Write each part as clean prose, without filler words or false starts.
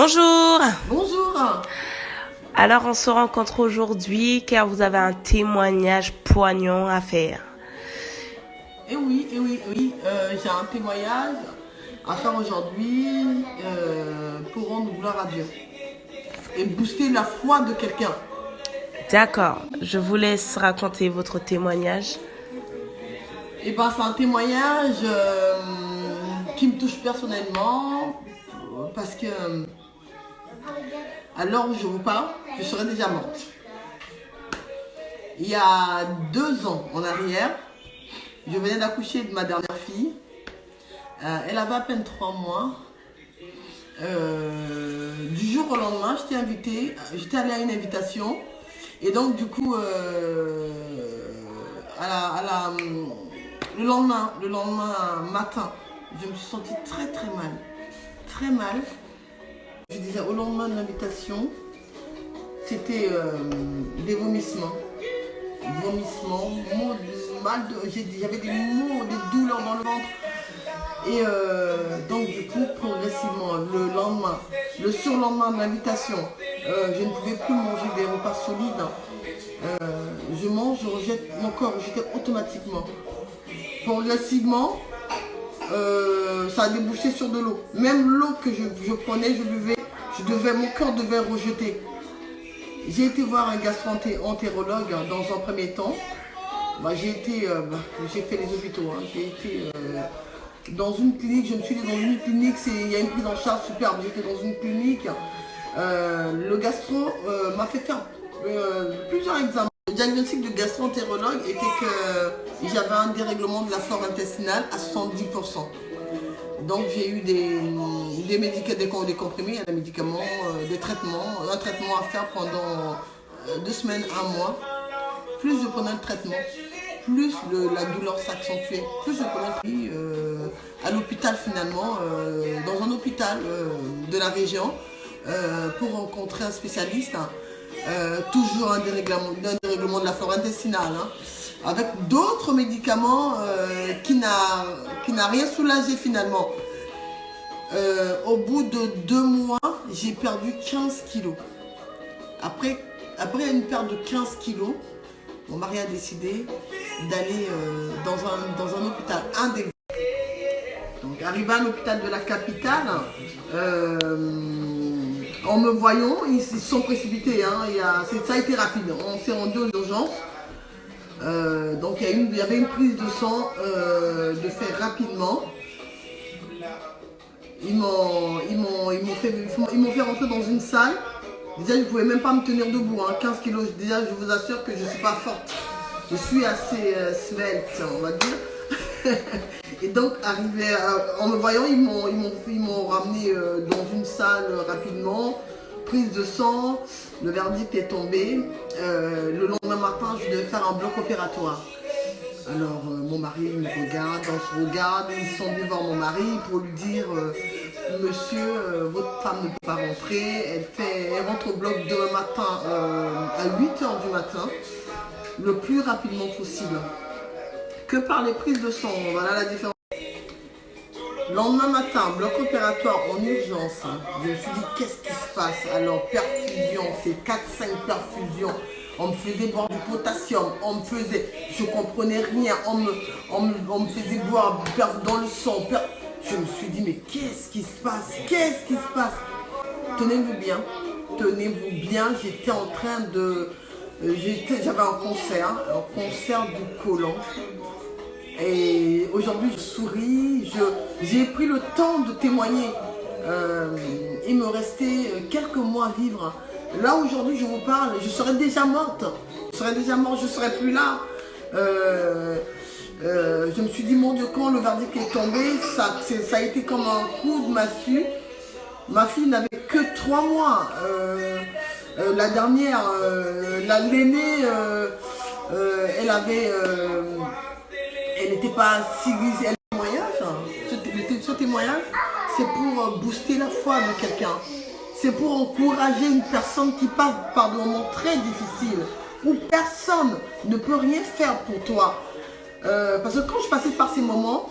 Bonjour. Bonjour. Alors on se rencontre aujourd'hui car vous avez un témoignage poignant à faire. Oui, j'ai un témoignage à faire aujourd'hui pour rendre gloire à Dieu et booster la foi de quelqu'un. D'accord, je vous laisse raconter votre témoignage. C'est un témoignage qui me touche personnellement parce que à l'heure où je vous parle, je serais déjà morte. Il y a 2 ans en arrière, je venais d'accoucher de ma dernière fille. Elle avait à peine 3 mois. Du jour au lendemain, j'étais invitée, j'étais allée à une invitation. Et donc, du coup, le lendemain matin, je me suis sentie très très mal. Très mal. Je disais au lendemain de l'invitation, c'était des vomissements. Vomissements, maux de mal, j'avais des maux, des douleurs dans le ventre. Et donc du coup, progressivement, le lendemain, le surlendemain de l'invitation, je ne pouvais plus manger des repas solides. Je mange, je rejette, mon corps rejetait automatiquement. Progressivement, ça a débouché sur de l'eau. Même l'eau que je prenais, je buvais, mon corps devait rejeter. J'ai été voir un gastro-entérologue dans un premier temps. J'ai fait les hôpitaux. J'ai été dans une clinique, je me suis dit dans une clinique, il y a une prise en charge superbe. J'étais dans une clinique. Le gastro m'a fait faire plusieurs examens. Le diagnostic du gastro-entérologue était que j'avais un dérèglement de la flore intestinale à 70%. Donc j'ai eu des médicaments, des comprimés, des médicaments, des traitements, un traitement à faire pendant 2 semaines, 1 mois. Plus je prenais le traitement, plus la douleur s'accentuait, plus je prenais à l'hôpital finalement, dans un hôpital de la région, pour rencontrer un spécialiste, toujours un dérèglement de la flore intestinale, avec d'autres médicaments qui n'a rien soulagé finalement. Au bout de 2 mois, j'ai perdu 15 kilos. Après une perte de 15 kilos, mon mari a décidé d'aller dans un hôpital, un des... Donc arrivé à l'hôpital de la capitale, en me voyant, ils se sont précipités. Ça a été rapide. On s'est rendu aux urgences. Donc il y avait une prise de sang de fait rapidement. Ils m'ont fait rentrer dans une salle. Déjà, je ne pouvais même pas me tenir debout. 15 kilos, déjà, je vous assure que je ne suis pas forte. Je suis assez svelte, on va dire. Et donc, en me voyant, ils m'ont ramené dans une salle rapidement. Prise de sang, le verdict est tombé. Le lendemain matin, je devais faire un bloc opératoire. Alors, mon mari me regarde, on se regarde, ils sont venus voir mon mari pour lui dire monsieur, votre femme ne peut pas rentrer, elle rentre au bloc demain matin à 8h du matin, le plus rapidement possible. Que par les prises de sang, voilà la différence. Lendemain matin, bloc opératoire en urgence, je me suis dit qu'est-ce qui se passe? Alors perfusion, c'est 4-5 perfusions. On me faisait boire du potassium, je comprenais rien, on me faisait boire dans le sang. Je me suis dit mais qu'est-ce qui se passe? Qu'est-ce qui se passe? Tenez-vous bien, j'étais en train de... J'avais un concert du côlon. Et aujourd'hui je souris, j'ai pris le temps de témoigner. Il me restait quelques mois à vivre. Là aujourd'hui je vous parle, je serais déjà morte. Je serais plus là. Je me suis dit mon Dieu, quand le verdict est tombé, ça a été comme un coup de massue. Ma fille n'avait que 3 mois. La dernière, l'aînée, elle n'était pas si grise. Ce témoignage, c'est pour booster la foi de quelqu'un. C'est pour encourager une personne qui passe par des moments très difficiles, où personne ne peut rien faire pour toi. Parce que quand je passais par ces moments,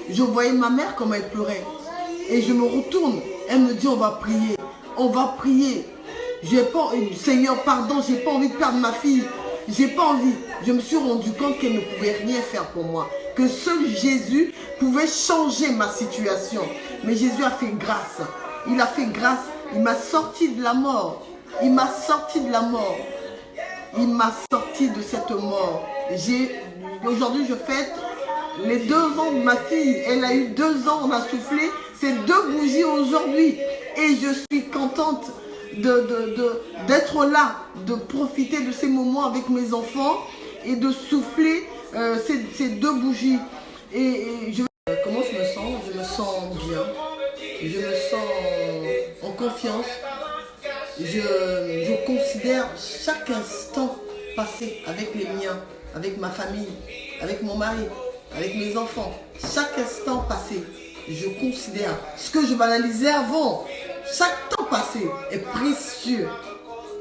je voyais ma mère comment elle pleurait. Et je me retourne, elle me dit on va prier. On va prier. Seigneur, pardon, j'ai pas envie de perdre ma fille. J'ai pas envie. Je me suis rendu compte qu'elle ne pouvait rien faire pour moi. Que seul Jésus pouvait changer ma situation. Mais Jésus a fait grâce. Il a fait grâce. Il m'a sorti de la mort. Il m'a sorti de la mort. Il m'a sorti de cette mort. Aujourd'hui, je fête les 2 ans de ma fille. Elle a eu 2 ans, on a soufflé ces 2 bougies aujourd'hui. Et je suis contente d'être là, de profiter de ces moments avec mes enfants et de souffler ces 2 bougies. Comment je me sens? Je me sens bien. Je me sens en confiance. Je considère chaque instant passé avec les miens, avec ma famille, avec mon mari, avec mes enfants. Chaque instant passé, je considère ce que je banalisais avant. Chaque temps passé est précieux.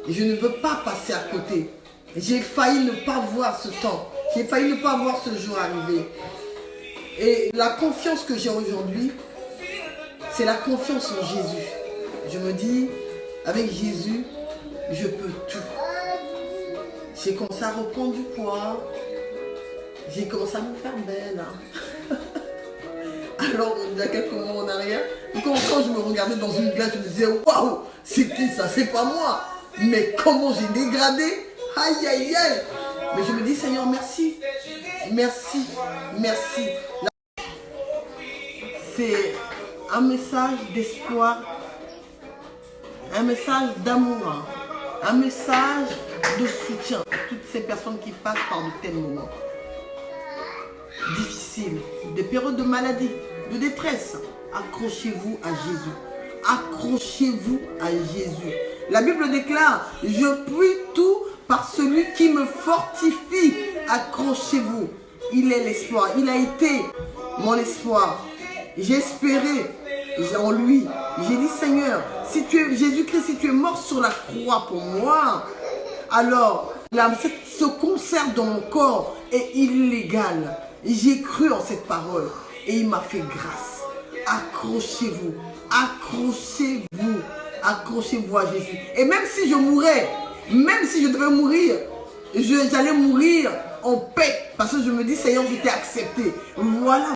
Et je ne veux pas passer à côté. J'ai failli ne pas voir ce temps. J'ai failli ne pas voir ce jour arriver. Et la confiance que j'ai aujourd'hui, c'est la confiance en Jésus. Je me dis, avec Jésus, je peux tout. J'ai commencé à reprendre du poids. J'ai commencé à me faire belle. Alors, il y a quelques mois en arrière, quand je me regardais dans une glace, je me disais, waouh, c'est qui ça? C'est pas moi. Mais comment j'ai dégradé? Aïe, aïe, aïe. Mais je me dis, Seigneur, merci. Merci, merci. C'est un message d'espoir, un message d'amour, un message de soutien à toutes ces personnes qui passent par de tels moments difficiles, des périodes de maladie, de détresse. Accrochez-vous à Jésus. Accrochez-vous à Jésus. La Bible déclare, je puis tout par celui qui me fortifie. Accrochez-vous. Il est l'espoir. Il a été mon espoir. J'ai espéré en lui. J'ai dit, Seigneur, si tu es Jésus-Christ, si tu es mort sur la croix pour moi, alors ce concert dans mon corps est illégal. J'ai cru en cette parole et il m'a fait grâce. Accrochez-vous, accrochez-vous, accrochez-vous à Jésus. Et même si je mourais, même si je devais mourir, j'allais mourir en paix parce que je me dis, Seigneur, je t'ai accepté. Voilà.